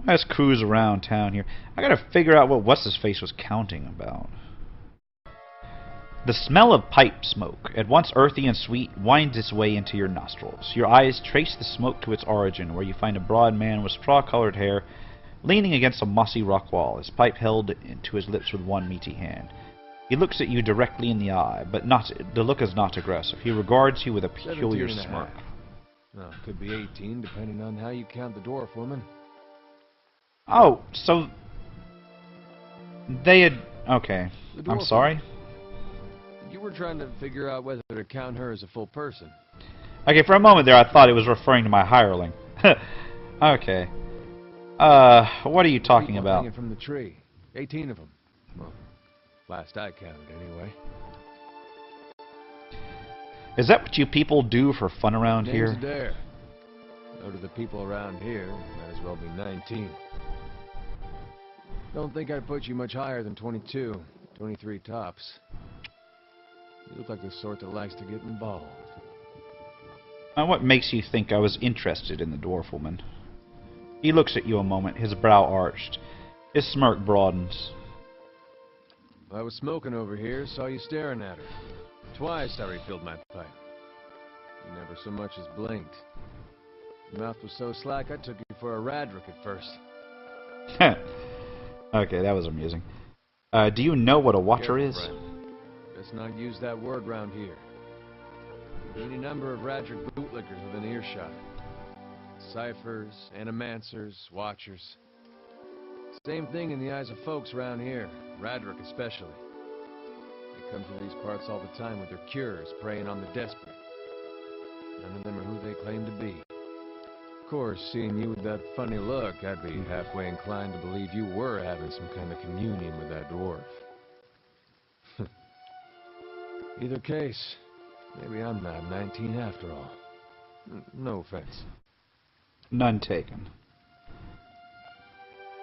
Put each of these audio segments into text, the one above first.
Let's cruise around town here. I gotta figure out what What's-His-Face was counting about. The smell of pipe smoke, at once earthy and sweet, winds its way into your nostrils. Your eyes trace the smoke to its origin, where you find a broad man with straw-colored hair leaning against a mossy rock wall, his pipe held to his lips with one meaty hand. He looks at you directly in the eye, but the look is not aggressive. He regards you with a peculiar smirk. No, could be 18, depending on how you count the dwarf woman. Oh, so they had... Okay, I'm sorry. You were trying to figure out whether to count her as a full person. Okay, for a moment there I thought it was referring to my hireling. Okay. What are you talking about? Hanging from the tree. 18 of them. Well, last I counted, anyway. Is that what you people do for fun around Name's here? Adair. No to the people around here, might as well be 19. Don't think I'd put you much higher than 22, 23 tops. You look like the sort that likes to get involved. What makes you think I was interested in the dwarf woman? He looks at you a moment, his brow arched. His smirk broadens. I was smoking over here, saw you staring at her. Twice I refilled my pipe. You never so much as blinked. Your mouth was so slack I took you for a radrick at first. Okay, that was amusing. Do you know what a watcher is? Friend. Let's not use that word round here. Any number of radrick bootlickers within earshot. Ciphers, animancers, watchers. Same thing in the eyes of folks around here, radrick especially. They come to these parts all the time with their cures, preying on the desperate. None of them are who they claim to be. Of course, seeing you with that funny look, I'd be halfway inclined to believe you were having some kind of communion with that dwarf. Either case, maybe I'm not 19 after all. No offense. None taken.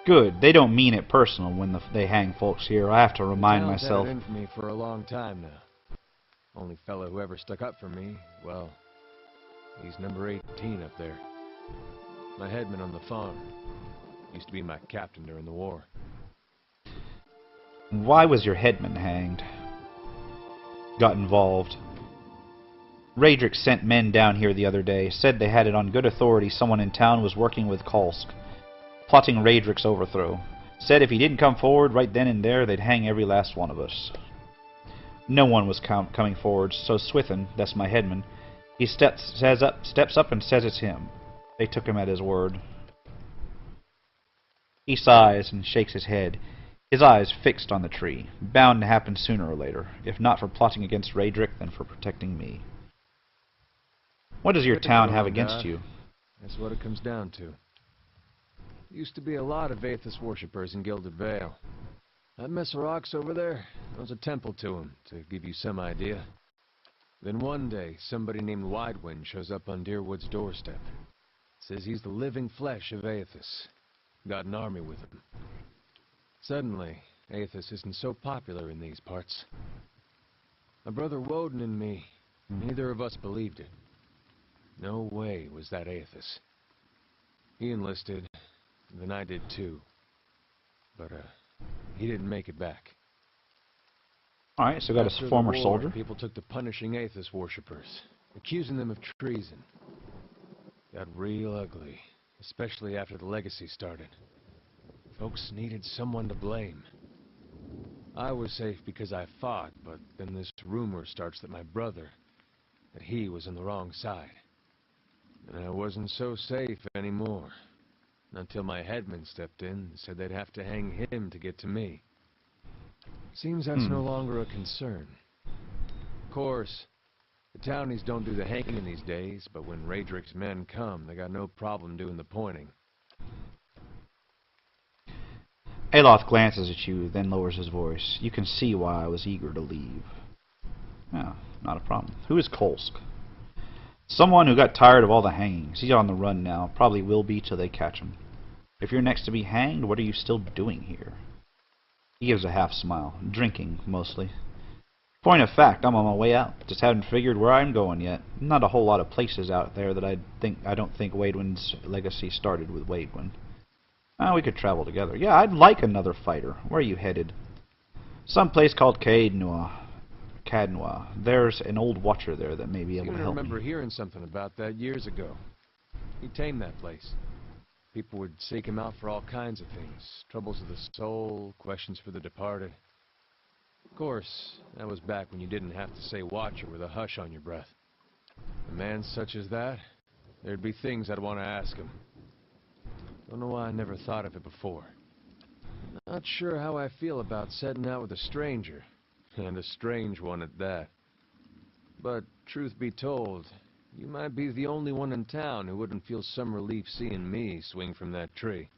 Good. They don't mean it personal when they hang folks here. I have to remind myself. Had it in for me for a long time now. Only fellow who ever stuck up for me, well, he's number 18 up there. My headman on the farm. Used to be my captain during the war. Why was your headman hanged? Got involved. Radrick sent men down here the other day. Said they had it on good authority someone in town was working with Kolsk, plotting Radrick's overthrow. Said if he didn't come forward right then and there, they'd hang every last one of us. No one was coming forward, so Swithin, that's my headman, he steps up and says it's him. They took him at his word. He sighs and shakes his head, his eyes fixed on the tree, bound to happen sooner or later, if not for plotting against Radrick, then for protecting me. What does your town have against you? That's what it comes down to. Used to be a lot of Aethys worshippers in Gilded Vale. That mess of rocks over there, there was a temple to him, to give you some idea. Then one day, somebody named Widewind shows up on Deerwood's doorstep. Says he's the living flesh of Aethys. Got an army with him. Suddenly, Aethys isn't so popular in these parts. My brother Woden and me, neither of us believed it. No way was that Aethys. He enlisted, then I did too. But, he didn't make it back. Alright, so got a former soldier. People took to punishing Aethys worshippers, accusing them of treason. Got real ugly, especially after the legacy started. Folks needed someone to blame. I was safe because I fought, but then this rumor starts that my brother, that he was on the wrong side. And I wasn't so safe anymore. Until my headman stepped in and said they'd have to hang him to get to me. Seems that's no longer a concern. Of course, the townies don't do the hanging these days, but when Radrick's men come, they got no problem doing the pointing. Aloth glances at you, then lowers his voice. You can see why I was eager to leave. Oh, not a problem. Who is Kolsk? Someone who got tired of all the hangings. He's on the run now. Probably will be till they catch him. If you're next to be hanged, what are you still doing here? He gives a half smile. Drinking, mostly. Point of fact, I'm on my way out. Just haven't figured where I'm going yet. Not a whole lot of places out there that I don't think Waidwin's legacy started with Waidwin. Oh, we could travel together. Yeah, I'd like another fighter. Where are you headed? Some place called Cadnoir. There's an old watcher there that may be able to help me. I remember hearing something about that years ago. He tamed that place. People would seek him out for all kinds of things. Troubles of the soul, questions for the departed. Of course, that was back when you didn't have to say watcher with a hush on your breath. A man such as that, there'd be things I'd want to ask him. Don't know why I never thought of it before. Not sure how I feel about setting out with a stranger, and a strange one at that. But, truth be told, you might be the only one in town who wouldn't feel some relief seeing me swing from that tree.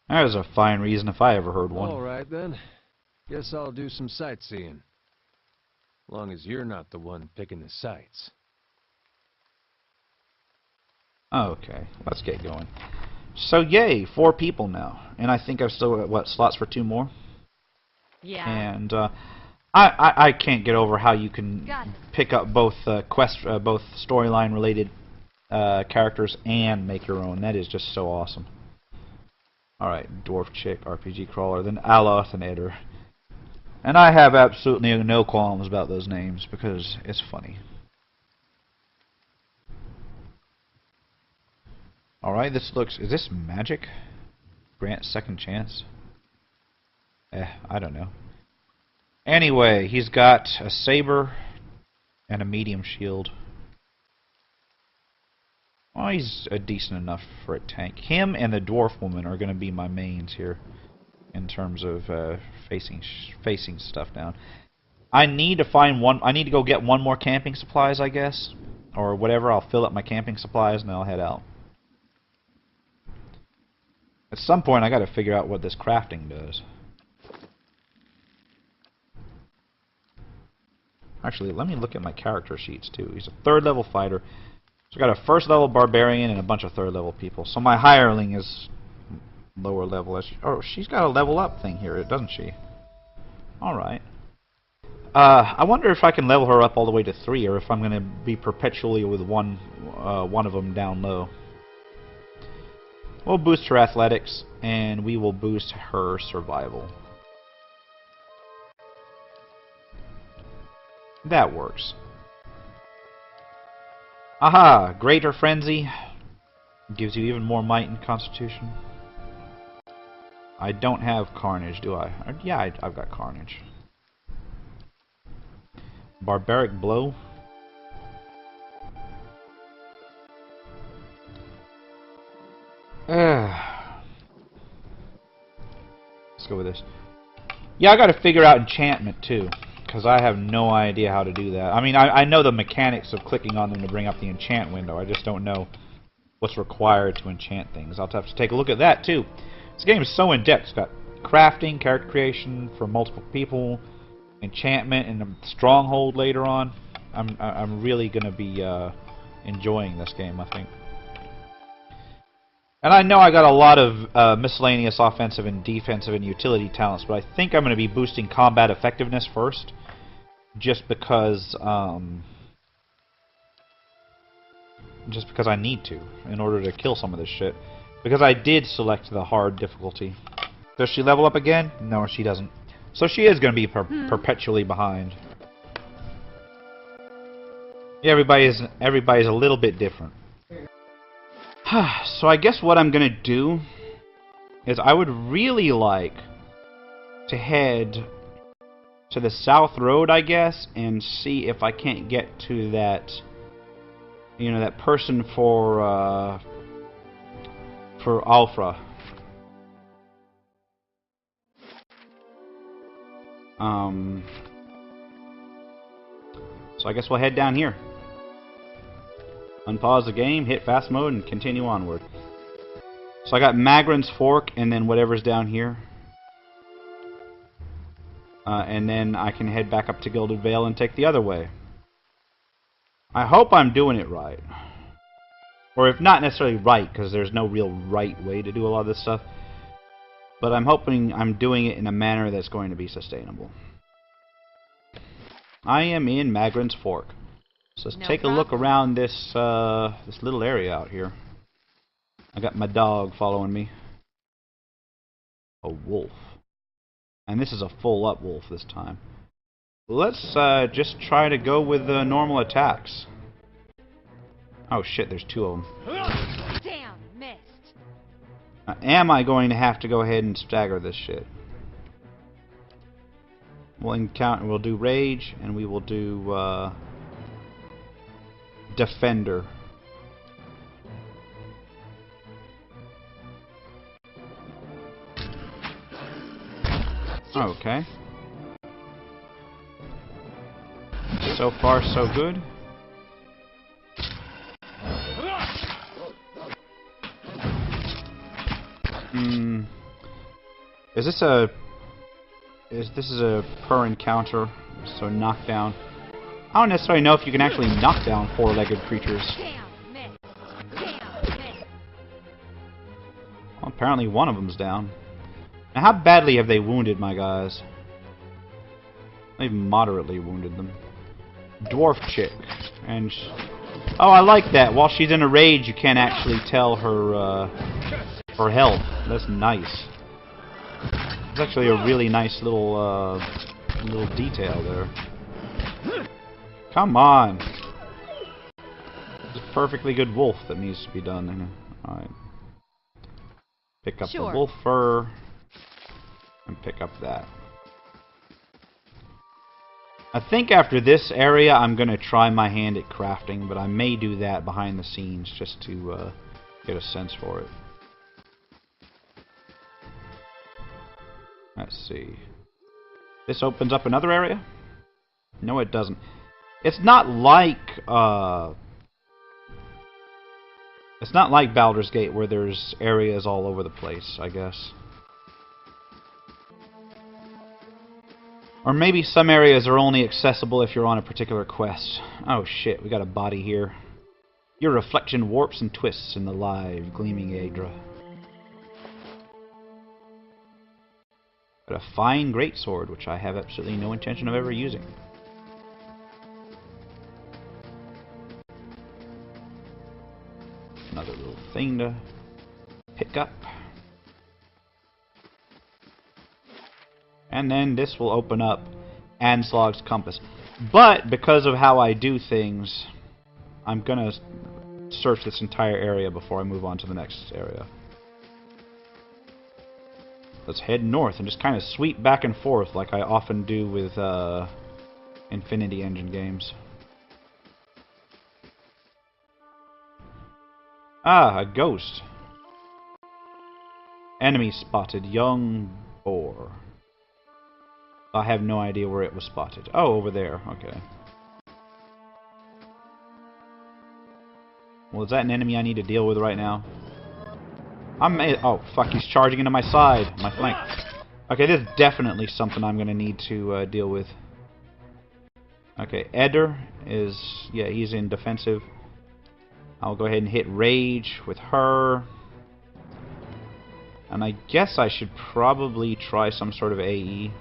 That was a fine reason if I ever heard one. All right, then. Guess I'll do some sightseeing. Long as you're not the one picking the sights. Okay, let's get going. So, yay, 4 people now. And I think I've still got, what, slots for 2 more? Yeah. And, I can't get over how you can pick up both both storyline related characters and make your own. That is just so awesome. Alright, Dwarf Chick, RPG Crawler, then Aloth and Eder. And I have absolutely no qualms about those names because it's funny. Alright, this looks... Is this magic? Grant second chance? I don't know. Anyway, he's got a saber and a medium shield. Oh, he's decent enough for a tank. Him and the dwarf woman are going to be my mains here in terms of facing stuff down. I need to find one. I need to go get one more camping supplies, I guess, or whatever. I'll fill up my camping supplies and then I'll head out. At some point, I got to figure out what this crafting does. Actually, let me look at my character sheets too. He's a 3rd level fighter. So I got a 1st level barbarian and a bunch of 3rd level people. So my hireling is lower level. Oh, she's got a level up thing here, doesn't she? Alright. I wonder if I can level her up all the way to 3 or if I'm going to be perpetually with one of them down low. We'll boost her athletics and we will boost her survival. That works. Aha! Greater Frenzy. Gives you even more might and constitution. I don't have Carnage, do I? Yeah, I've got Carnage. Barbaric Blow. Let's go with this. Yeah, I gotta figure out enchantment too, because I have no idea how to do that. I mean, I know the mechanics of clicking on them to bring up the enchant window. I just don't know what's required to enchant things. I'll have to take a look at that too. This game is so in-depth. It's got crafting, character creation for multiple people, enchantment, and a stronghold later on. I'm really gonna be enjoying this game, I think. And I know I got a lot of miscellaneous offensive and defensive and utility talents, but I think I'm going to be boosting combat effectiveness first, just because I need to in order to kill some of this shit. Because I did select the hard difficulty. Does she level up again? No, she doesn't. So she is going to be perpetually behind. Yeah, everybody's a little bit different. So I guess what I'm going to do is I would really like to head to the South Road, I guess, and see if I can't get to that, you know, that person for Alfra. So I guess we'll head down here. Unpause the game, hit fast mode, and continue onward. So I got Magran's Fork, and then whatever's down here. And then I can head back up to Gilded Vale and take the other way. I hope I'm doing it right. Or if not necessarily right, because there's no real right way to do a lot of this stuff. But I'm hoping I'm doing it in a manner that's going to be sustainable. I am in Magran's Fork. So let's take a look around this this little area out here. I got my dog following me. A wolf. And this is a full up wolf this time. Let's just try to go with the normal attacks. Oh shit, there's two of them. Damn, missed. Am I going to have to go ahead and stagger this shit? We'll do rage, and we will do defender. Okay. So far, so good. Is this a... This is a per encounter, so knockdown. I don't necessarily know if you can actually knock down four-legged creatures. Well, apparently one of them's down. Now, how badly have they wounded my guys? They've moderately wounded them. Dwarf chick. And oh, I like that. While she's in a rage, you can't actually tell her her health. That's nice. It's actually a really nice little detail there. Come on. It's a perfectly good wolf that needs to be done. Alright. Pick up the wolf fur. And pick up that. I think after this area I'm going to try my hand at crafting, but I may do that behind the scenes just to get a sense for it. Let's see. This opens up another area? No, it doesn't. It's not like Baldur's Gate where there's areas all over the place, I guess. Or maybe some areas are only accessible if you're on a particular quest. Oh shit, we got a body here. Your reflection warps and twists in the live, gleaming Aedra. Got a fine greatsword, which I have absolutely no intention of ever using. Another little thing to pick up. And then this will open up Anslog's Compass. But because of how I do things, I'm gonna search this entire area before I move on to the next area. Let's head north and just kind of sweep back and forth like I often do with Infinity Engine games. Ah, a ghost. Enemy spotted. Young boar. I have no idea where it was spotted. Oh, over there. Okay. Well, is that an enemy I need to deal with right now? Oh, fuck, he's charging into my side. My flank. Okay, this is definitely something I'm going to need to deal with. Okay, Eder is... Yeah, he's in defensive. I'll go ahead and hit Rage with her. And I guess I should probably try some sort of AE.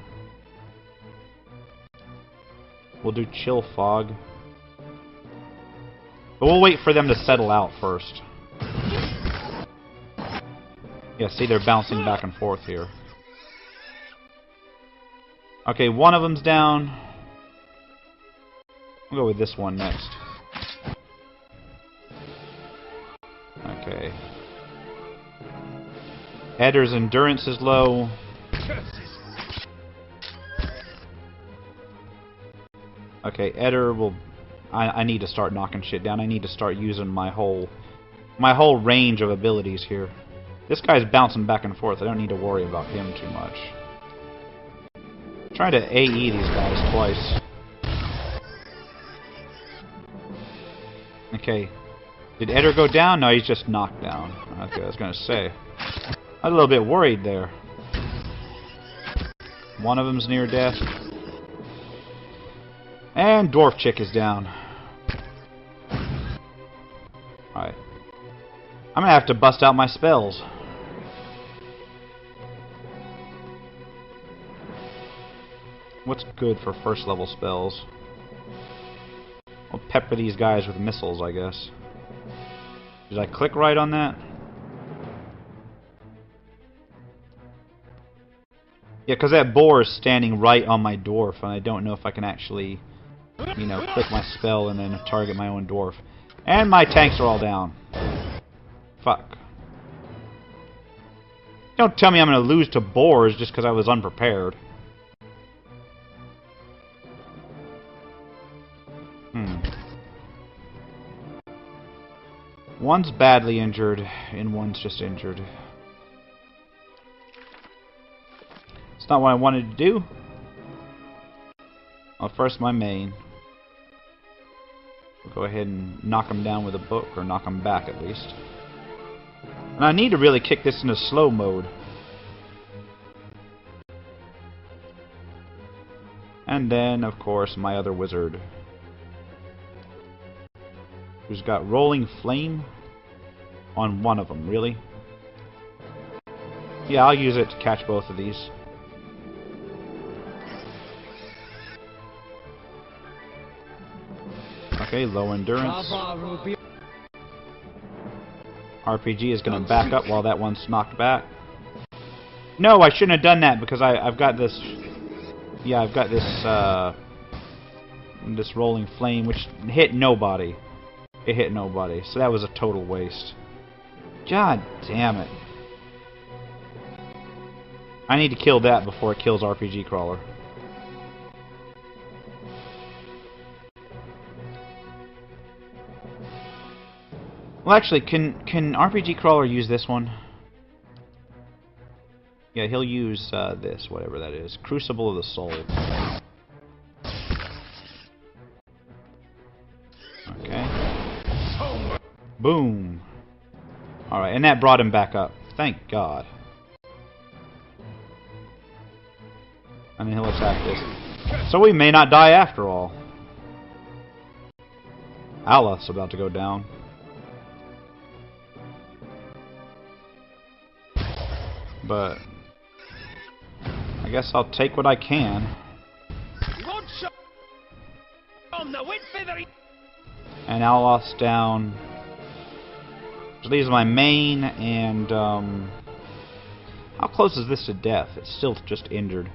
We'll do Chill Fog. But we'll wait for them to settle out first. Yeah, see, they're bouncing back and forth here. Okay, one of them's down. We'll go with this one next. Okay. Eder's endurance is low. Okay, Eder will... I need to start knocking shit down. I need to start using my whole range of abilities here. This guy's bouncing back and forth. I don't need to worry about him too much. I'm trying to AE these guys twice. Okay. Did Eder go down? No, he's just knocked down. Okay, I was gonna say. I was a little bit worried there. One of them's near death. And Dwarf Chick is down. Alright. I'm gonna have to bust out my spells. What's good for first level spells? I'll pepper these guys with missiles, I guess. Did I click right on that? Yeah, because that boar is standing right on my dwarf, and I don't know if I can actually, you know, click my spell and then target my own dwarf. And my tanks are all down. Fuck. Don't tell me I'm going to lose to boars just because I was unprepared. One's badly injured, and one's just injured. It's not what I wanted to do. Well, first my main. We'll go ahead and knock him down with a book, or knock him back at least. And I need to really kick this into slow mode. And then, of course, my other wizard. Who's got rolling flame on one of them, really? Yeah, I'll use it to catch both of these. Okay, low endurance. RPG is going to back up while that one's knocked back. No, I shouldn't have done that because I've got this... Yeah, I've got this, this rolling flame, which hit nobody. It hit nobody, so that was a total waste. God damn it. I need to kill that before it kills RPG Crawler. Well, actually, can RPG Crawler use this one? Yeah, he'll use this, whatever that is. Crucible of the Soul. Okay. Boom. Alright, and that brought him back up. Thank God. And then he'll attack this. So we may not die after all. Allah's about to go down. But I guess I'll take what I can. And Allah's down. So these are my main, and how close is this to death? It's still just injured.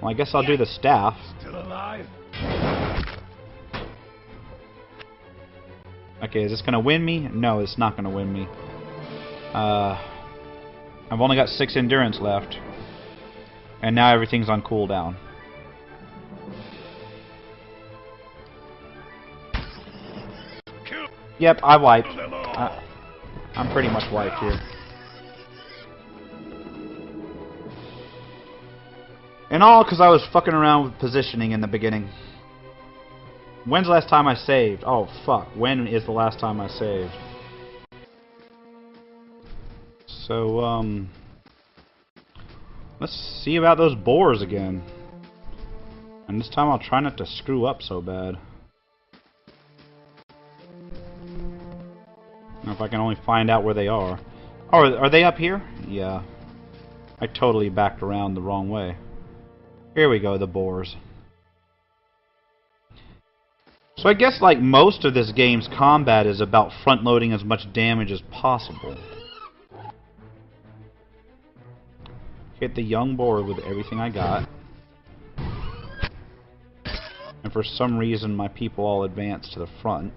Well, I guess I'll do the staff. Still alive? Okay, is this gonna win me? No, it's not gonna win me. I've only got 6 endurance left, and now everything's on cooldown. Yep, I wiped. I'm pretty much wiped here. And all because I was fucking around with positioning in the beginning. When's the last time I saved? Oh, fuck. When is the last time I saved? So, let's see about those boars again. And this time I'll try not to screw up so bad. If I can only find out where they are. Oh, are they up here? Yeah. I totally backed around the wrong way. Here we go, the boars. So I guess like most of this game's combat is about front-loading as much damage as possible. Hit the young boar with everything I got. And for some reason my people all advance to the front.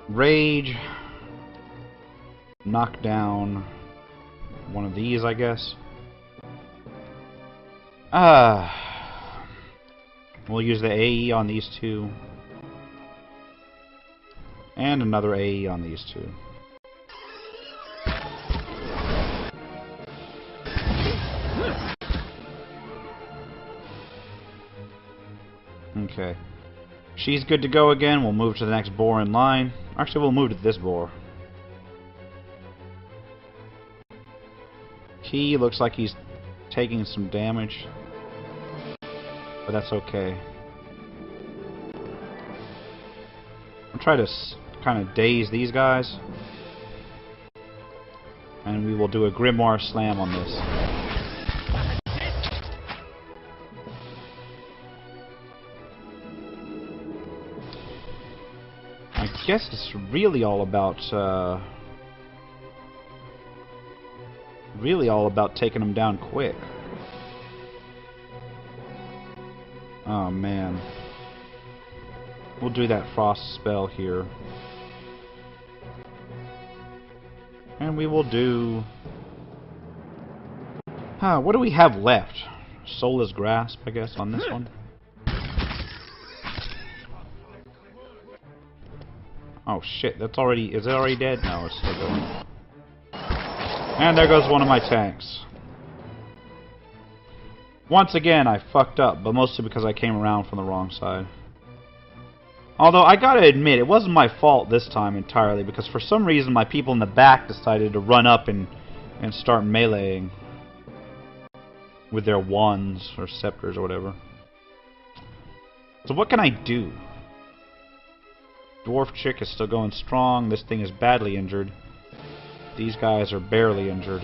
Rage. Knock down one of these, I guess. We'll use the AE on these two. And another AE on these two. Okay. She's good to go again. We'll move to the next boar in line. Actually, we'll move to this boar. He looks like he's taking some damage. But that's okay. I'll try to kind of daze these guys. And we will do a Grimoire Slam on this. guess it's really all about taking them down quick. Oh man. We'll do that frost spell here. And we will do... what do we have left? Soulless Grasp, I guess, on this one. Oh shit, that's already... Is it already dead? No, it's still going. And there goes one of my tanks. Once again, I fucked up, but mostly because I came around from the wrong side. Although, I gotta admit, it wasn't my fault this time entirely, because for some reason my people in the back decided to run up and start meleeing with their wands or scepters or whatever. So what can I do? Dwarf chick is still going strong. This thing is badly injured. These guys are barely injured.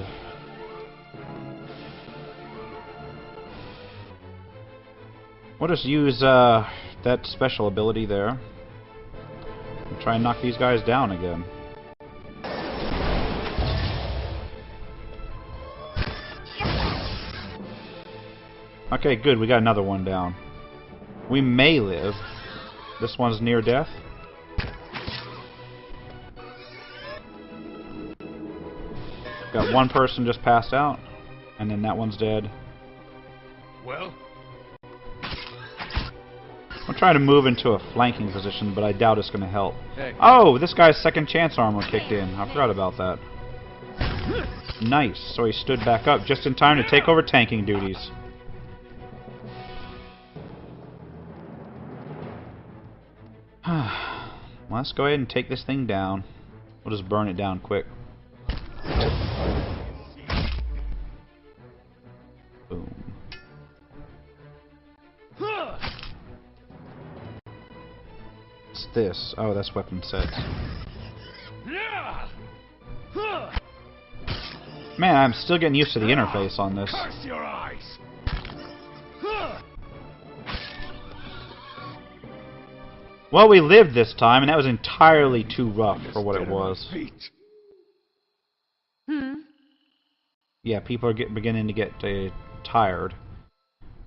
We'll just use that special ability there and try and knock these guys down again. Okay, good. We got another one down. We may live. This one's near death. Got one person just passed out, and then that one's dead. Well? I'm trying to move into a flanking position, but I doubt it's going to help. Hey. Oh, this guy's second chance armor kicked in. I forgot about that. Nice. So he stood back up just in time to take over tanking duties. Let's go ahead and take this thing down. We'll just burn it down quick. Boom. What's this? Oh, that's weapon sets. Man, I'm still getting used to the interface on this. Curse your eyes. Well, we lived this time, and that was entirely too rough for what it was. Yeah, people are beginning to get tired.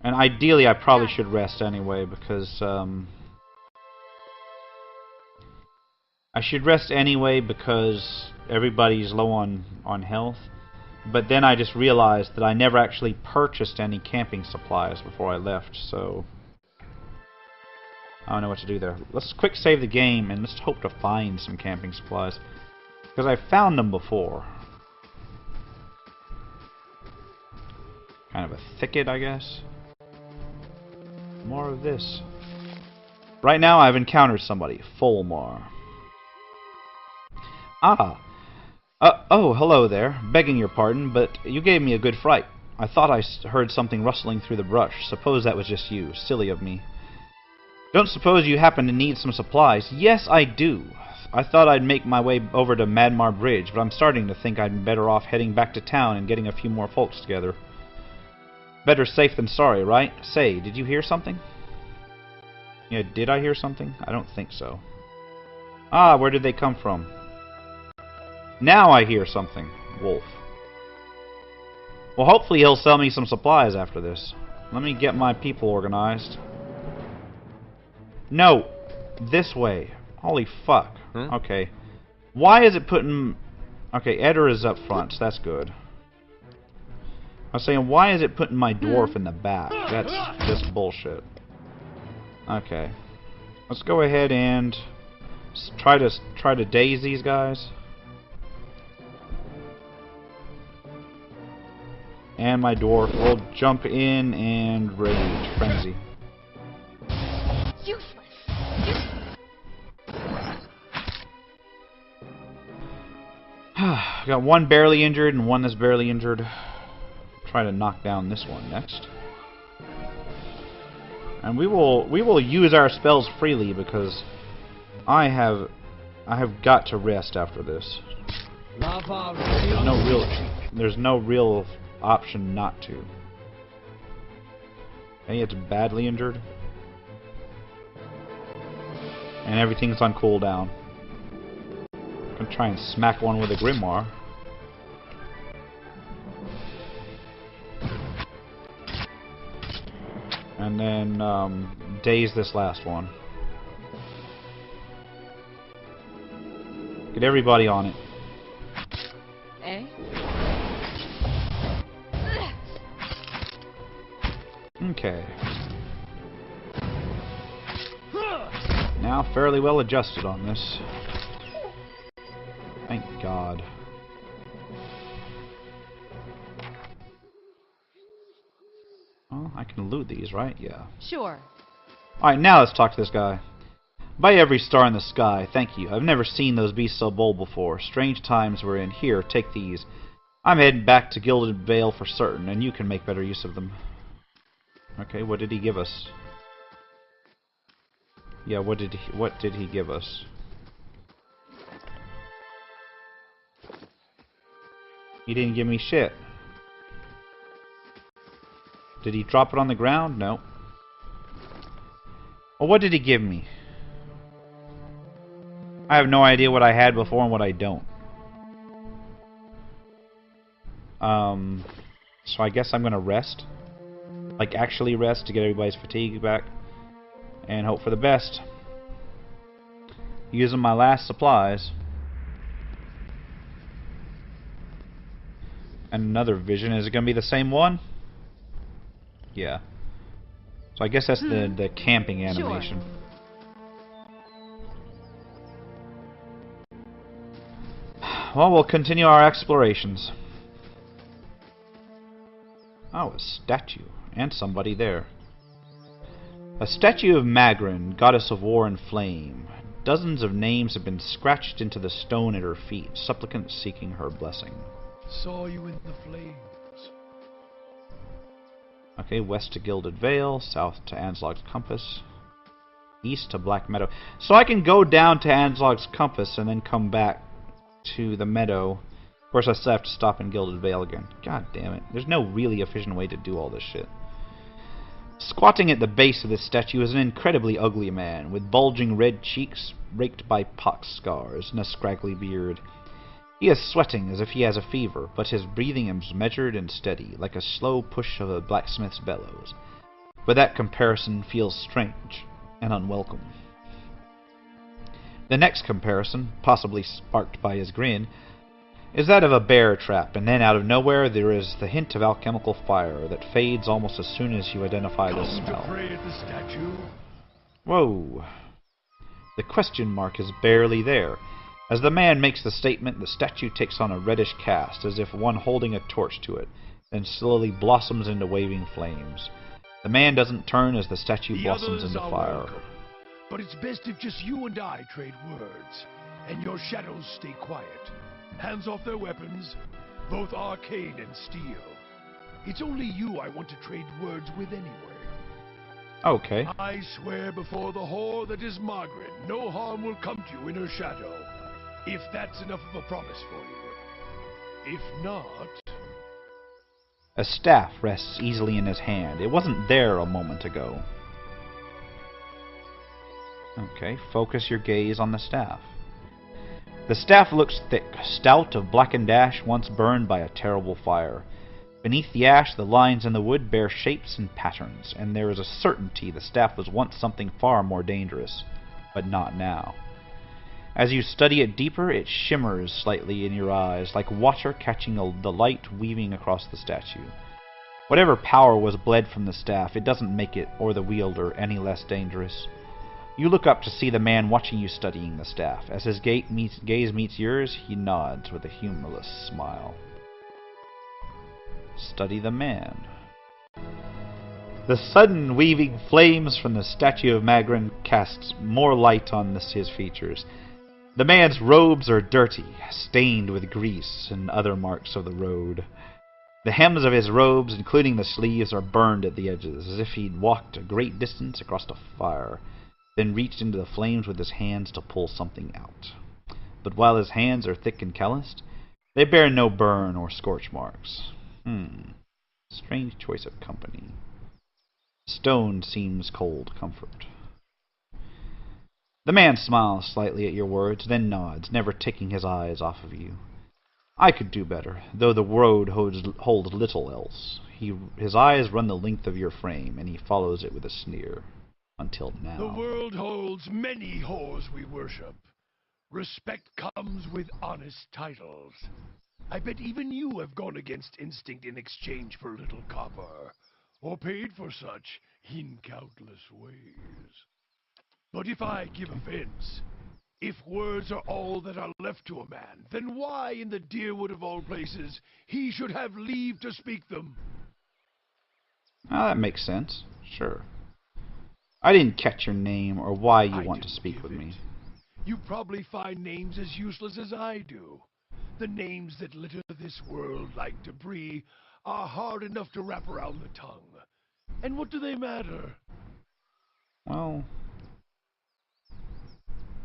And ideally, I probably should rest anyway, because... I should rest anyway because everybody's low on health. But then I just realized that I never actually purchased any camping supplies before I left, so... I don't know what to do there. Let's quick save the game and let's hope to find some camping supplies. Because I found them before. Kind of a thicket, I guess. More of this. Right now I've encountered somebody. Fulmar. Ah. Oh, hello there. Begging your pardon, but you gave me a good fright. I thought I heard something rustling through the brush. Suppose that was just you. Silly of me. Don't suppose you happen to need some supplies? Yes, I do. I thought I'd make my way over to Madmar Bridge, but I'm starting to think I'd be better off heading back to town and getting a few more folks together. Better safe than sorry, right? Say, did you hear something? Yeah, did I hear something? I don't think so. Ah, where did they come from? Now I hear something. Wolf. Well, hopefully he'll sell me some supplies after this. Let me get my people organized. No! This way. Holy fuck. Okay. Why is it putting... Okay, Eder is up front, so that's good. I was saying, why is it putting my dwarf in the back? That's just bullshit. Okay. Let's go ahead and try to daze these guys. And my dwarf will jump in and rage frenzy. Useless. Got one barely injured and one that's barely injured. Try to knock down this one next. And we will use our spells freely because I have got to rest after this. There's no real option not to. Okay, it's badly injured. And everything's on cooldown. Gonna try and smack one with a grimoire. And then daze this last one. Get everybody on it. Eh? Okay. Now fairly well adjusted on this. Thank God. Well, I can loot these, right? Yeah. Sure. Alright, now let's talk to this guy. By every star in the sky, thank you. I've never seen those beasts so bold before. Strange times we're in. Here, take these. I'm heading back to Gilded Vale for certain, and you can make better use of them. Okay, what did he give us? Yeah, what did he give us? He didn't give me shit. Did he drop it on the ground? No. Well, what did he give me? I have no idea what I had before and what I don't. So I guess I'm gonna rest. Like, actually rest to get everybody's fatigue back. And hope for the best. Using my last supplies. And another vision. Is it gonna be the same one? Yeah. So I guess that's the camping animation. Sure. Well, we'll continue our explorations. Oh, a statue. And somebody there. A statue of Magran, goddess of war and flame. Dozens of names have been scratched into the stone at her feet, supplicants seeking her blessing. Saw you in the flames. Okay, west to Gilded Vale, south to Anslog's Compass, east to Black Meadow. So I can go down to Anslog's Compass and then come back to the meadow. Of course, I still have to stop in Gilded Vale again. God damn it. There's no really efficient way to do all this shit. Squatting at the base of this statue is an incredibly ugly man, with bulging red cheeks raked by pox scars and a scraggly beard. He is sweating as if he has a fever, but his breathing is measured and steady, like a slow push of a blacksmith's bellows. But that comparison feels strange and unwelcome. The next comparison, possibly sparked by his grin, is that of a bear trap, and then out of nowhere there is the hint of alchemical fire that fades almost as soon as you identify the smell. To pray at the statue? Whoa. The question mark is barely there. As the man makes the statement, the statue takes on a reddish cast, as if one holding a torch to it, then slowly blossoms into waving flames. The man doesn't turn as the statue blossoms into fire. Welcome, but it's best if just you and I trade words, and your shadows stay quiet. Hands off their weapons, both arcane and steel. It's only you I want to trade words with anyway. Okay. I swear before the whore that is Magran, no harm will come to you in her shadow. If that's enough of a promise for you. If not... A staff rests easily in his hand. It wasn't there a moment ago. Okay, focus your gaze on the staff. The staff looks thick, stout of blackened ash once burned by a terrible fire. Beneath the ash, the lines in the wood bear shapes and patterns, and there is a certainty the staff was once something far more dangerous, but not now. As you study it deeper, it shimmers slightly in your eyes, like water catching the light weaving across the statue. Whatever power was bled from the staff, it doesn't make it, or the wielder, any less dangerous. You look up to see the man watching you studying the staff. As his gaze meets yours, he nods with a humorless smile. Study the man. The sudden weaving flames from the statue of Magran casts more light on his features. The man's robes are dirty, stained with grease and other marks of the road. The hems of his robes, including the sleeves, are burned at the edges, as if he'd walked a great distance across a fire, then reached into the flames with his hands to pull something out. But while his hands are thick and calloused, they bear no burn or scorch marks. Strange choice of company. Stone seems cold comfort. The man smiles slightly at your words, then nods, never taking his eyes off of you. I could do better, though the road holds little else. His eyes run the length of your frame, and he follows it with a sneer. Until now. The world holds many whores we worship. Respect comes with honest titles. I bet even you have gone against instinct in exchange for little copper, or paid for such in countless ways. But if I give offense, if words are all that are left to a man, then why in the Deerwood of all places he should have leave to speak them? Ah, that makes sense. Sure. I didn't catch your name or why you want to speak with me. You probably find names as useless as I do. The names that litter this world like debris are hard enough to wrap around the tongue. And what do they matter? Well,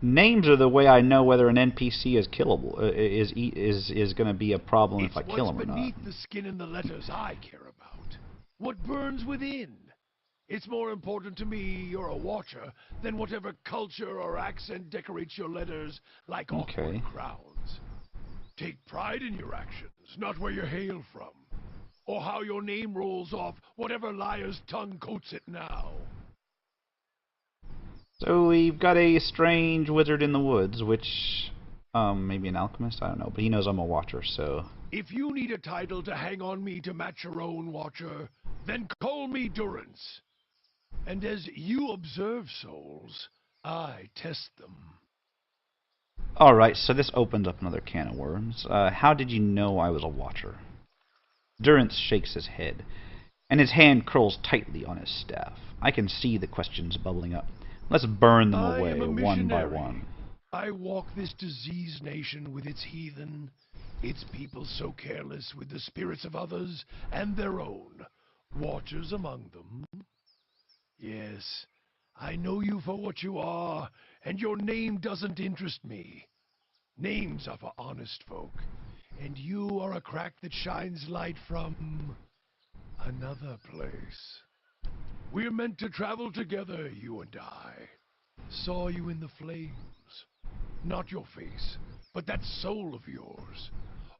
names are the way I know whether an NPC is killable. Is going to be a problem if I kill him or not. It's what's beneath the skin and the letters I care about. What burns within. It's more important to me you're a watcher than whatever culture or accent decorates your letters like awkward crowns. Take pride in your actions, not where you hail from, or how your name rolls off whatever liar's tongue coats it now. So we've got a strange wizard in the woods, which, maybe an alchemist, I don't know, but he knows I'm a watcher, so... If you need a title to hang on me to match your own watcher, then call me Durance. And as you observe souls, I test them. Alright, so this opens up another can of worms. How did you know I was a watcher? Durance shakes his head, and his hand curls tightly on his staff. I can see the questions bubbling up. Let's burn them away, one by one. I walk this diseased nation with its heathen, its people so careless with the spirits of others and their own, watchers among them. Yes, I know you for what you are, and your name doesn't interest me. Names are for honest folk, and you are a crack that shines light from another place. We're meant to travel together, you and I. Saw you in the flames. Not your face, but that soul of yours,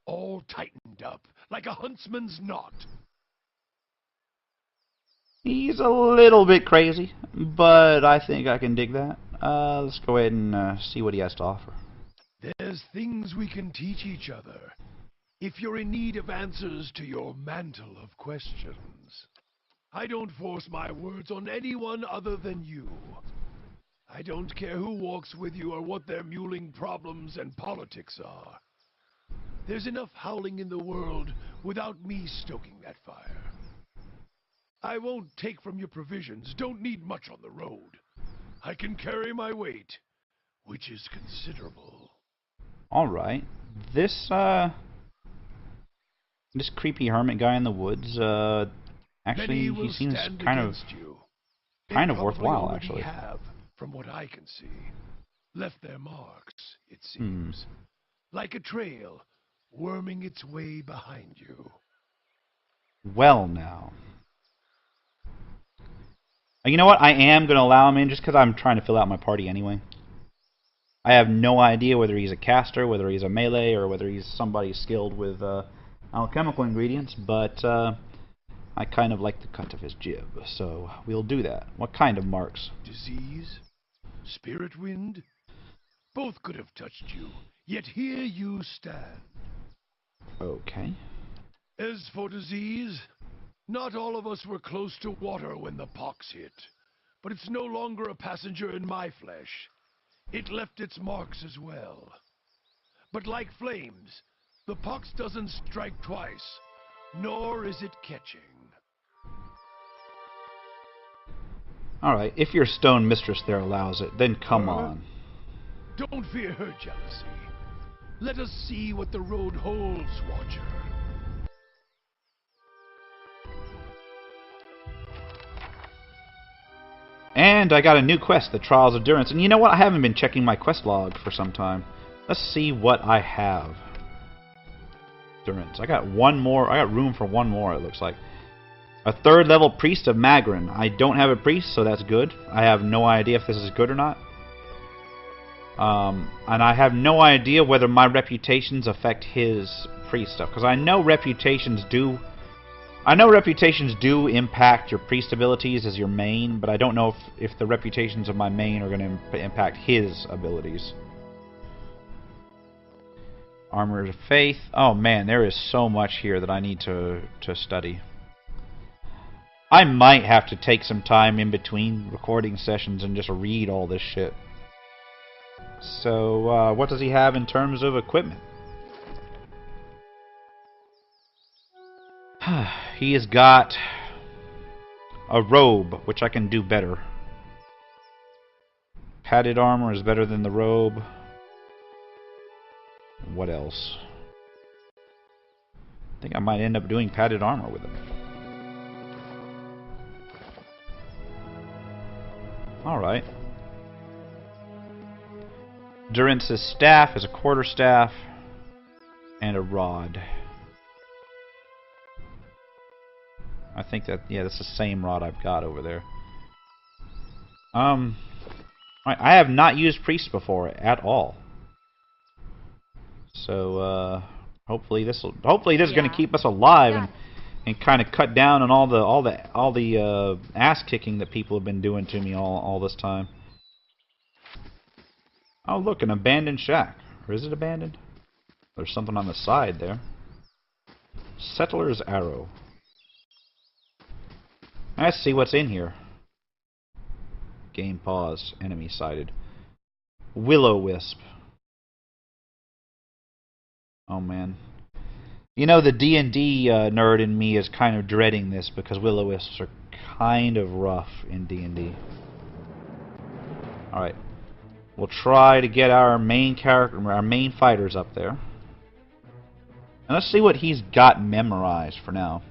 all tightened up like a huntsman's knot. He's a little bit crazy, but I think I can dig that. Let's go ahead and see what he has to offer. There's things we can teach each other, if you're in need of answers to your mantle of questions. I don't force my words on anyone other than you. I don't care who walks with you or what their mewling problems and politics are. There's enough howling in the world without me stoking that fire. I won't take from your provisions, don't need much on the road. I can carry my weight, which is considerable. Alright. This creepy hermit guy in the woods, actually, he seems kind of worthwhile, actually. Have, from what I can see, left their marks, it seems. Like a trail, worming its way behind you. Well, now. You know what? I am going to allow him in just because I'm trying to fill out my party anyway. I have no idea whether he's a caster, whether he's a melee, or whether he's somebody skilled with alchemical ingredients, but I kind of like the cut of his jib, so we'll do that. What kind of marks? Disease? Spirit wind? Both could have touched you, yet here you stand. Okay. As for disease, not all of us were close to water when the pox hit, but it's no longer a passenger in my flesh. It left its marks as well. But like flames, the pox doesn't strike twice, nor is it catching. Alright, if your stone mistress there allows it, then come on. Don't fear her jealousy. Let us see what the road holds, Watcher. And I got a new quest, the Trials of Durance. And you know what? I haven't been checking my quest log for some time. Let's see what I have. Durance. I got one more. I got room for one more, it looks like. A 3rd level priest of Magran. I don't have a priest, so that's good. I have no idea if this is good or not. And I have no idea whether my reputations affect his priest stuff, because I know reputations do impact your priest abilities as your main, but I don't know if the reputations of my main are going to impact his abilities. Armor of Faith. Oh man, there is so much here that I need to study. I might have to take some time in between recording sessions and just read all this shit. So, what does he have in terms of equipment? He has got a robe, which I can do better. Padded armor is better than the robe. What else? I think I might end up doing padded armor with him. Alright. Durance's staff is a quarterstaff and a rod. I think that, yeah, that's the same rod I've got over there. I have not used priest before at all. So hopefully this is going to keep us alive and kind of cut down on all the ass kicking that people have been doing to me all this time. Oh look, an abandoned shack. Or is it abandoned? There's something on the side there. Settler's Arrow. Let's see what's in here. Game pause. Enemy sighted. Will-o-wisp. Oh man. You know, the D&D nerd in me is kind of dreading this because will-o-wisps are kind of rough in D&D. Alright. We'll try to get our main character, our main fighters up there. And let's see what he's got memorized for now.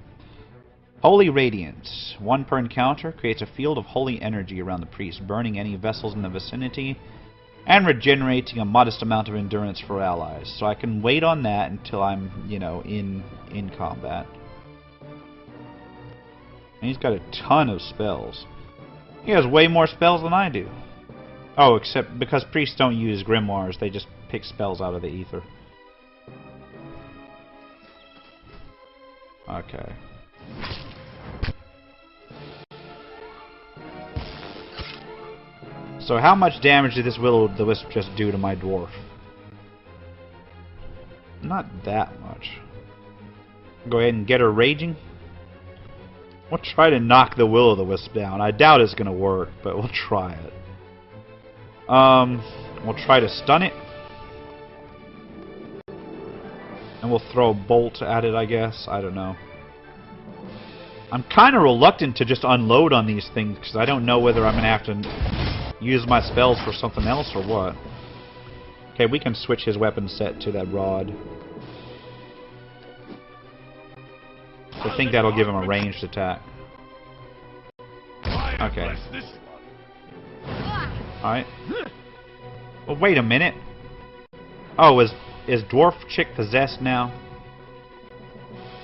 Holy Radiance. 1 per encounter. Creates a field of holy energy around the priest, burning any vessels in the vicinity and regenerating a modest amount of endurance for allies. So I can wait on that until I'm, you know, in combat. And he's got a ton of spells. He has way more spells than I do. Oh, except because priests don't use grimoires, they just pick spells out of the ether. Okay. So how much damage did this will-o-the-wisp just do to my dwarf? Not that much. Go ahead and get her raging. We'll try to knock the will-o-the-wisp down. I doubt it's going to work, but we'll try it. We'll try to stun it. And we'll throw a bolt at it, I guess. I don't know. I'm kind of reluctant to just unload on these things because I don't know whether I'm going to have to use my spells for something else or what. Okay, we can switch his weapon set to that rod. I think that'll give him a ranged attack. Okay. Alright. Well, wait a minute. Oh, is Dwarf Chick possessed now?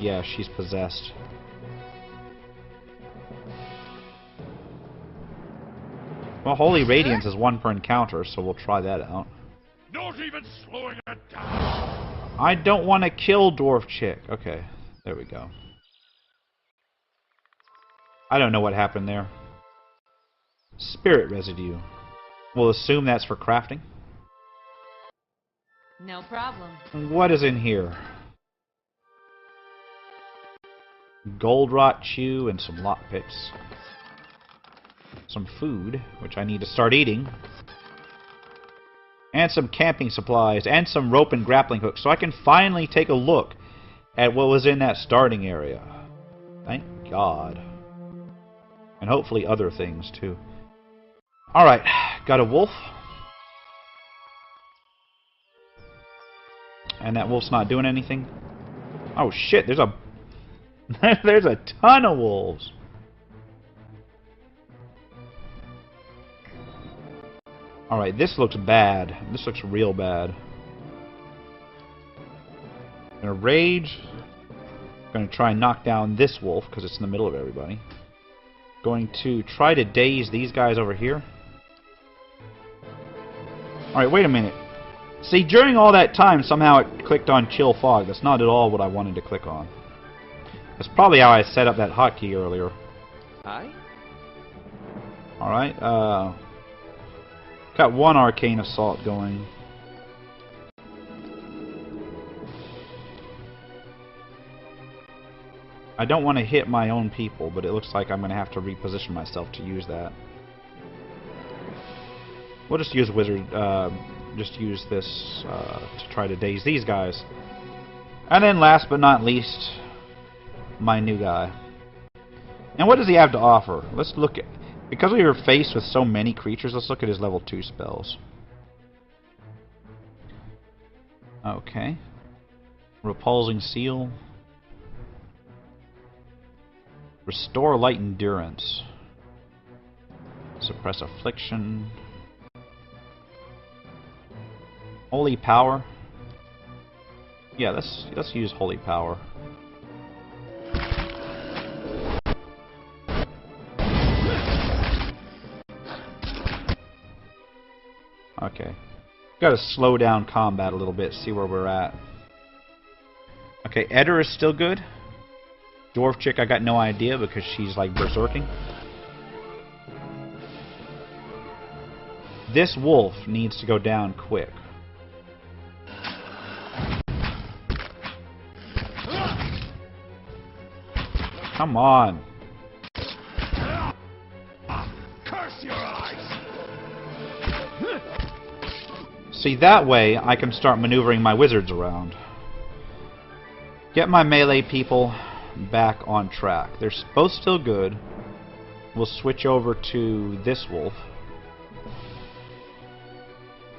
Yeah, she's possessed. Well, Holy Radiance is 1 per encounter, so we'll try that out. Not even slowing it down. I don't want to kill Dwarf Chick. Okay, there we go. I don't know what happened there. Spirit residue. We'll assume that's for crafting. No problem. What is in here? Gold rot chew and some lockpicks. Some food, which I need to start eating. And some camping supplies and some rope and grappling hooks, so I can finally take a look at what was in that starting area. Thank God. And hopefully other things too. Alright, got a wolf. And that wolf's not doing anything. Oh shit, there's a there's a ton of wolves. Alright, this looks bad. This looks real bad. Gonna rage. Gonna try and knock down this wolf because it's in the middle of everybody. Going to try to daze these guys over here. Alright, wait a minute. See, during all that time, somehow it clicked on Chill Fog. That's not at all what I wanted to click on. That's probably how I set up that hotkey earlier. Aye? Alright, got one Arcane Assault going. I don't want to hit my own people, but it looks like I'm going to have to reposition myself to use that. We'll just use Wizard, just use this to try to daze these guys. And then last but not least, my new guy. And what does he have to offer? Let's look at... Because we were faced with so many creatures, let's look at his level 2 spells. Okay. Repulsing Seal. Restore Light Endurance. Suppress Affliction. Holy Power. Yeah, let's use Holy Power. Okay. Gotta slow down combat a little bit, see where we're at. Okay, Eder is still good. Dwarf chick, I got no idea because she's like berserking. This wolf needs to go down quick. Come on. Curse your eyes! See, that way I can start maneuvering my wizards around. Get my melee people back on track. They're both still good. We'll switch over to this wolf.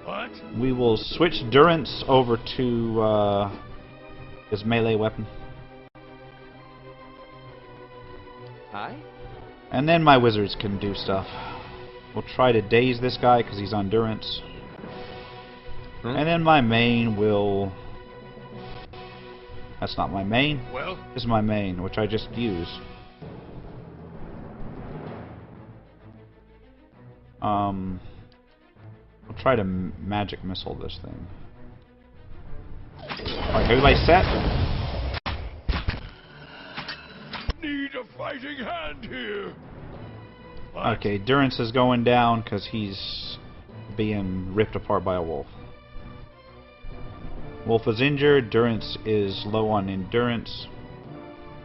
What? We will switch Durance over to his melee weapon. Aye? And then my wizards can do stuff. We'll try to daze this guy because he's on Durance. And then my main will... That's not my main. Well? This is my main, which I just used. We'll try to magic missile this thing. Alright, everybody set? Need a fighting hand here! What? Okay, Durance is going down because he's being ripped apart by a wolf. Wolf is injured, Durance is low on endurance,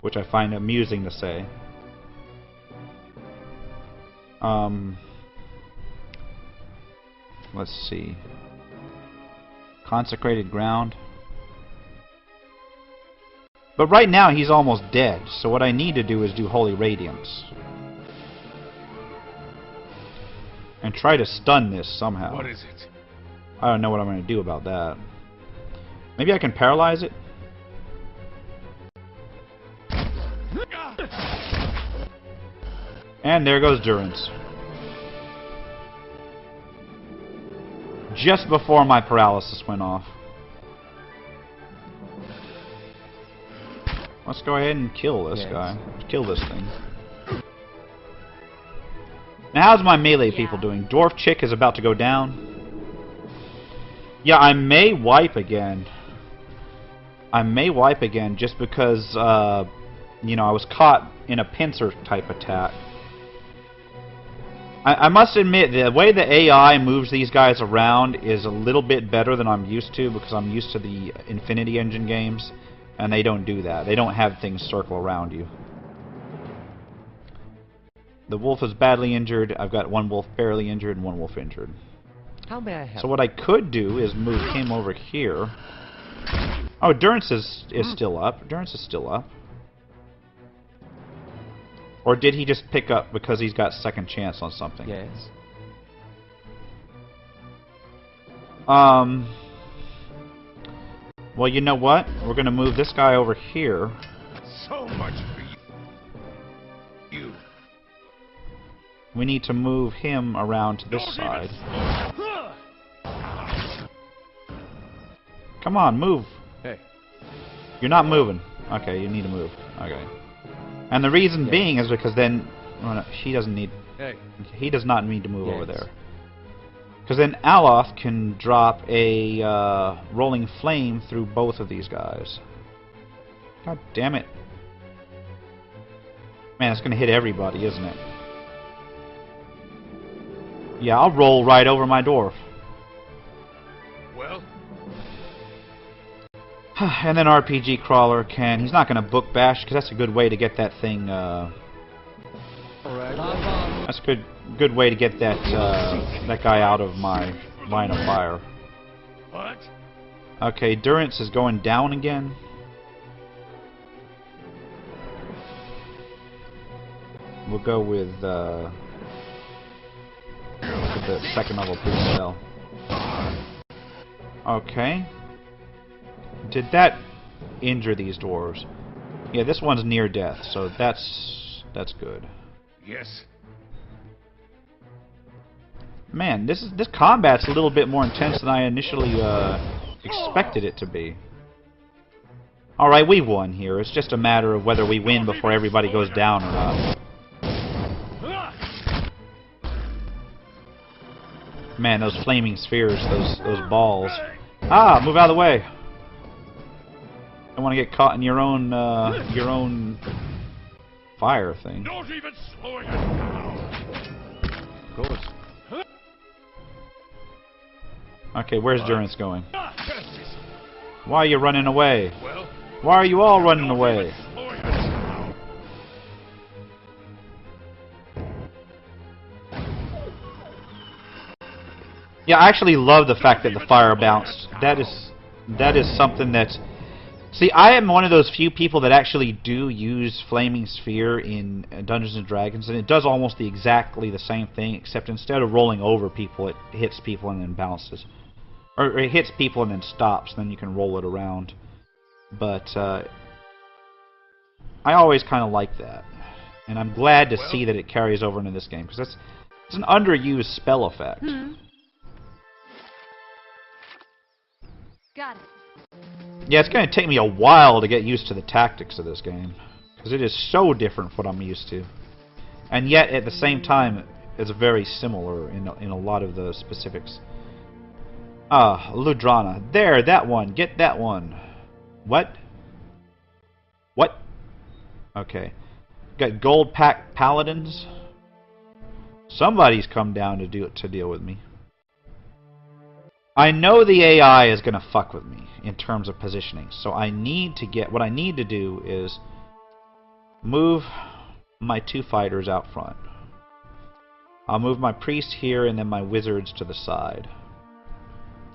which I find amusing to say. Let's see. Consecrated ground. But right now he's almost dead, so what I need to do is do Holy Radiance. And try to stun this somehow. What is it? I don't know what I'm going to do about that. Maybe I can paralyze it? And there goes Durance. Just before my paralysis went off. Let's go ahead and kill this guy. Kill this thing. Now how's my melee people doing? Dwarf chick is about to go down. Yeah, I may wipe again. I may wipe again just because, you know, I was caught in a pincer type attack. I must admit, the way the AI moves these guys around is a little bit better than I'm used to, because I'm used to the Infinity Engine games, and they don't do that. They don't have things circle around you. The wolf is badly injured. I've got one wolf barely injured and one wolf injured. How may I help? So what I could do is move him over here. Oh, Durance is still up. Durance is still up. Or did he just pick up because he's got second chance on something? Yes. Well, you know what? We're going to move this guy over here. So much for you. We need to move him around to this side. Come on, move. Hey. You're not moving. Okay, you need to move. Okay. And the reason being is because then... Oh no, she doesn't need... Hey. He does not need to move over Yes. there. Because then Aloth can drop a rolling flame through both of these guys. God damn it. Man, it's going to hit everybody, isn't it? Yeah, I'll roll right over my dwarf. Well? And then RPG Crawler can... He's not going to book bash, because that's a good way to get that thing... That's a good way to get that that guy out of my line of fire. What? Okay, Durance is going down again. We'll go with the second level priest spell. Okay. Did that injure these dwarves? Yeah, this one's near death, so that's good. Yes. Man, this combat's a little bit more intense than I initially expected it to be. Alright, we won here. It's just a matter of whether we win before everybody goes down or not. Man, those flaming spheres, those balls. Ah, move out of the way. Don't want to get caught in your own fire thing. Not even slowing it down. Of course. Okay, where's Durance going? Why are you running away? Well, Why are you all running away? slowing it down. Yeah, I actually love the fact that the fire bounced. That is something that... See, I am one of those few people that actually do use Flaming Sphere in Dungeons & Dragons, and it does almost exactly the same thing, except instead of rolling over people, it hits people and then bounces. Or it hits people and then stops, then you can roll it around. But I always kind of like that. And I'm glad to see that it carries over into this game, because it's an underused spell effect. Got it. Yeah, it's going to take me a while to get used to the tactics of this game, because it is so different from what I'm used to. And yet, at the same time, it's very similar in a lot of the specifics. Ah, Ludrana. There, that one. Get that one. What? What? Okay. Got gold pack paladins. Somebody's come down to deal with me. I know the AI is going to fuck with me in terms of positioning, so I need to get... What I need to do is move my two fighters out front. I'll move my priest here and then my wizards to the side.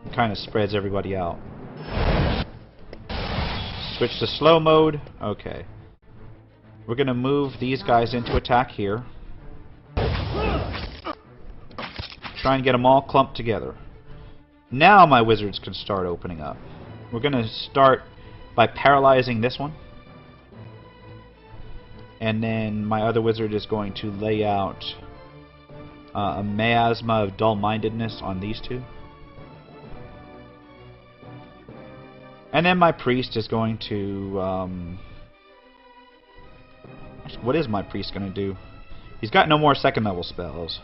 It kind of spreads everybody out. Switch to slow mode. Okay. We're going to move these guys into attack here. Try and get them all clumped together. Now my wizards can start opening up. We're going to start by paralyzing this one. And then my other wizard is going to lay out a miasma of dull-mindedness on these two. And then my priest is going to... what is my priest going to do? He's got no more second level spells.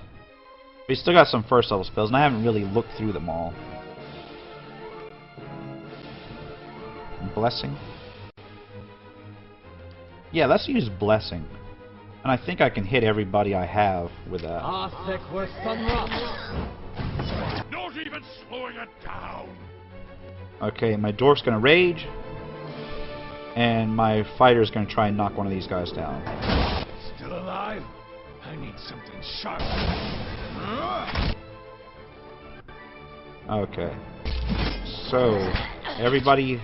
But he's still got some first level spells, and I haven't really looked through them all. Blessing. Yeah, let's use Blessing. And I think I can hit everybody I have with that. Not even slowing it down. Okay, my dwarf's going to rage. And my fighter's going to try and knock one of these guys down. Still alive? I need something sharp. Okay. So, everybody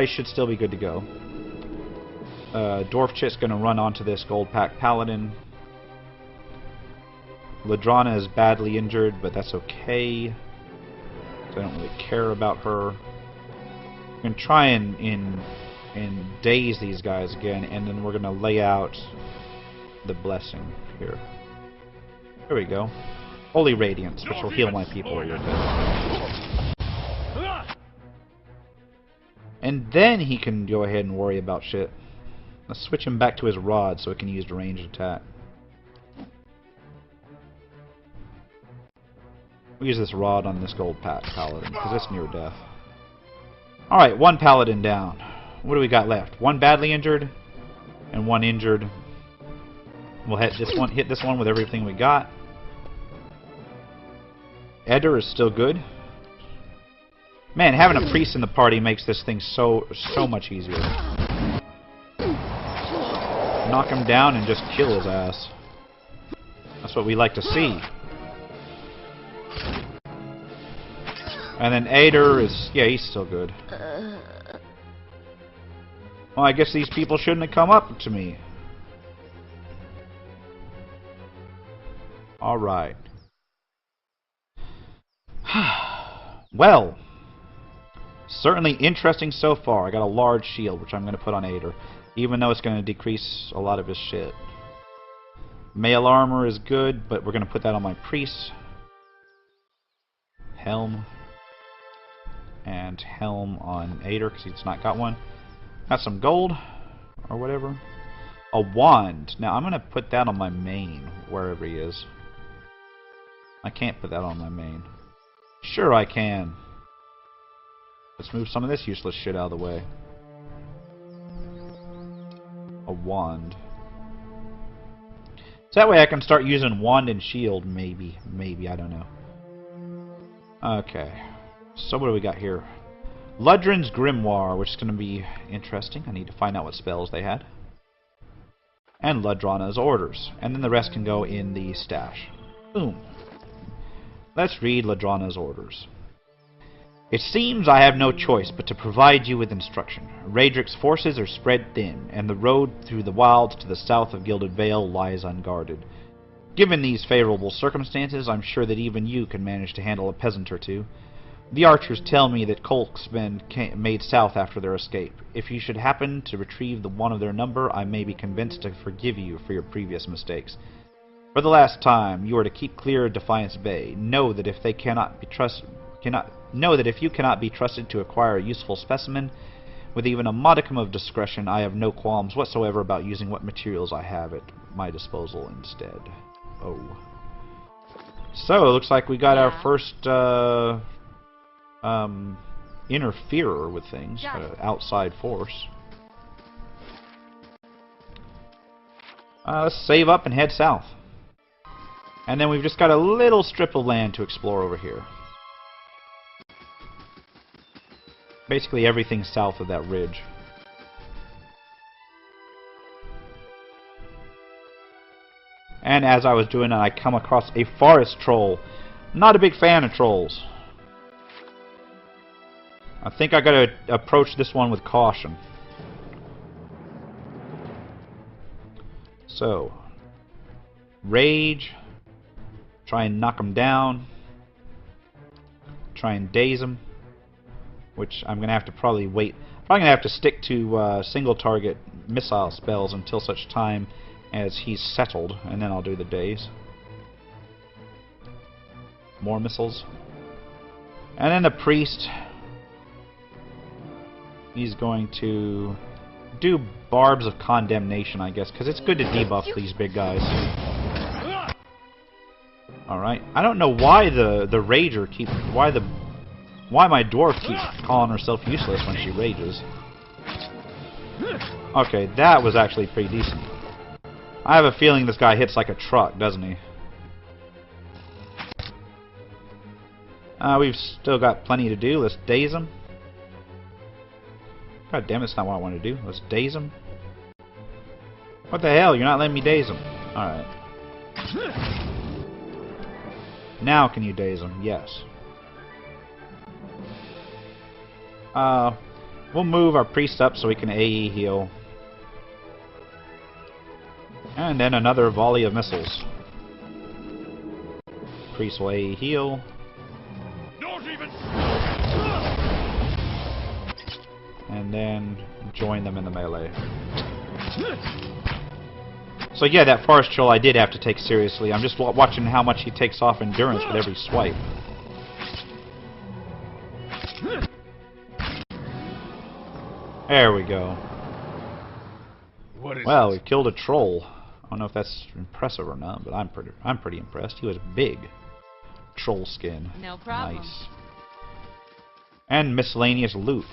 should still be good to go. Dwarf Chit's going to run onto this gold pack paladin. Ladrana is badly injured, but that's okay. So I don't really care about her. I'm going to try and daze these guys again, and then we're going to lay out the blessing here. There we go. Holy Radiance, which will heal my people a little bit. And then he can go ahead and worry about shit. Let's switch him back to his rod so he can use the ranged attack. We'll use this rod on this gold paladin, because it's near death. Alright, one paladin down. What do we got left? One badly injured, and one injured. We'll hit this one with everything we got. Eder is still good. Man, having a priest in the party makes this thing so much easier. Knock him down and just kill his ass. That's what we like to see. And then Eder is... yeah, he's still good. Well, I guess these people shouldn't have come up to me. Alright. Well, certainly interesting so far. I got a large shield, which I'm going to put on Eder, even though it's going to decrease a lot of his shit. Mail armor is good, but we're going to put that on my priest. Helm. And helm on Eder, because he's not got one. Got some gold, or whatever. A wand. Now, I'm going to put that on my main, wherever he is. I can't put that on my main. Sure I can. Let's move some of this useless shit out of the way. A wand. So that way I can start using wand and shield, maybe. Maybe, I don't know. Okay. So what do we got here? Ludrin's Grimoire, which is going to be interesting. I need to find out what spells they had. And Ludrana's Orders. And then the rest can go in the stash. Boom. Let's read Ludrana's Orders. It seems I have no choice but to provide you with instruction. Raedric's forces are spread thin, and the road through the wilds to the south of Gilded Vale lies unguarded. Given these favorable circumstances, I'm sure that even you can manage to handle a peasant or two. The archers tell me that Kolk's men made south after their escape. If you should happen to retrieve the one of their number, I may be convinced to forgive you for your previous mistakes. For the last time, you are to keep clear of Defiance Bay. Know that if you cannot be trusted to acquire a useful specimen, with even a modicum of discretion, I have no qualms whatsoever about using what materials I have at my disposal instead. Oh. So, it looks like we got our first, interferer with things, outside force. Let's save up and head south. And then we've just got a little strip of land to explore over here. Basically everything south of that ridge. And as I was doing it, I come across a forest troll. Not a big fan of trolls. I think I gotta approach this one with caution. So, rage. Try and knock him down. Try and daze him. Which I'm gonna have to probably wait. Probably gonna have to stick to single target missile spells until such time as he's settled, and then I'll do the daze. More missiles. And then the priest. He's going to do Barbs of Condemnation, I guess, because it's good to debuff these big guys. Alright. I don't know why the Rager keeps... Why my dwarf keeps calling herself useless when she rages. Okay, that was actually pretty decent. I have a feeling this guy hits like a truck, doesn't he? We've still got plenty to do. Let's daze him. God damn it, that's not what I want to do. Let's daze him. What the hell? You're not letting me daze him. Alright. Now can you daze him? Yes. We'll move our priest up so we can AE heal. And then another volley of missiles. Priest will AE heal. Not even. And then join them in the melee. So yeah, that forest troll I did have to take seriously. I'm just watching how much he takes off endurance with every swipe. There we go. Well, we killed a troll. I don't know if that's impressive or not, but I'm pretty impressed. He was big. troll skin. No problem. Nice. And miscellaneous loot.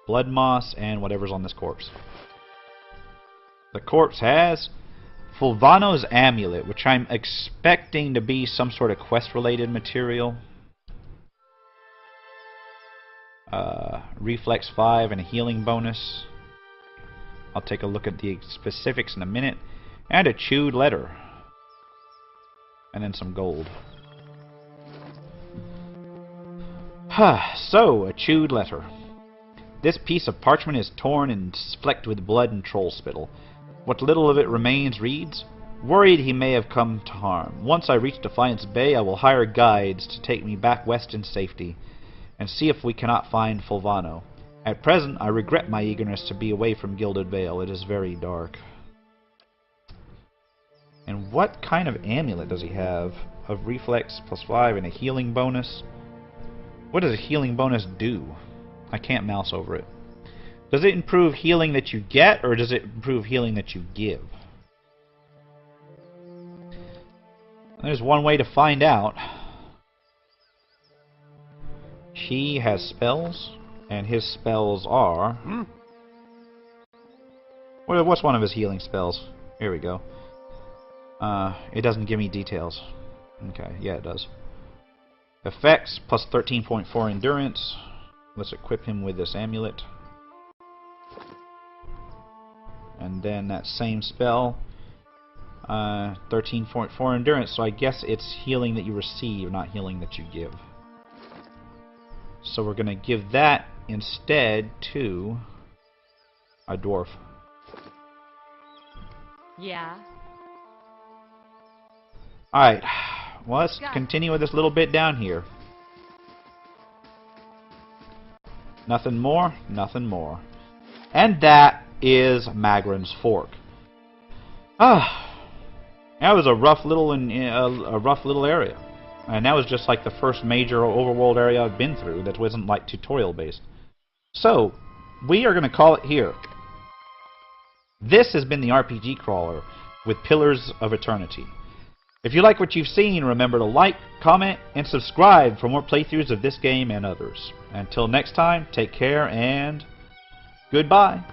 Blood moss and whatever's on this corpse. The corpse has Fulvano's amulet, which I'm expecting to be some sort of quest-related material. Reflex 5 and a healing bonus. I'll take a look at the specifics in a minute. And a chewed letter. And then some gold. So, a chewed letter. This piece of parchment is torn and flecked with blood and troll spittle. What little of it remains reads, "Worried he may have come to harm. Once I reach Defiance Bay, I will hire guides to take me back west in safety, and see if we cannot find Fulvano. At present, I regret my eagerness to be away from Gilded Vale. It is very dark." And what kind of amulet does he have? Of Reflex +5 and a healing bonus? What does a healing bonus do? I can't mouse over it. Does it improve healing that you get, or does it improve healing that you give? There's one way to find out. He has spells, and his spells are... What's one of his healing spells? Here we go. It doesn't give me details. Okay, yeah it does. Effects, plus 13.4 endurance. Let's equip him with this amulet. And then that same spell, 13.4 endurance, so I guess it's healing that you receive, not healing that you give. So we're going to give that instead to a dwarf. Yeah. Alright, well, let's continue with this little bit down here. Nothing more, nothing more. And that is Magran's Fork. That was a rough little area. And that was just like the first major overworld area I've been through that wasn't like tutorial based. So, we are going to call it here. This has been the RPG Crawler with Pillars of Eternity. If you like what you've seen, remember to like, comment, and subscribe for more playthroughs of this game and others. Until next time, take care and goodbye.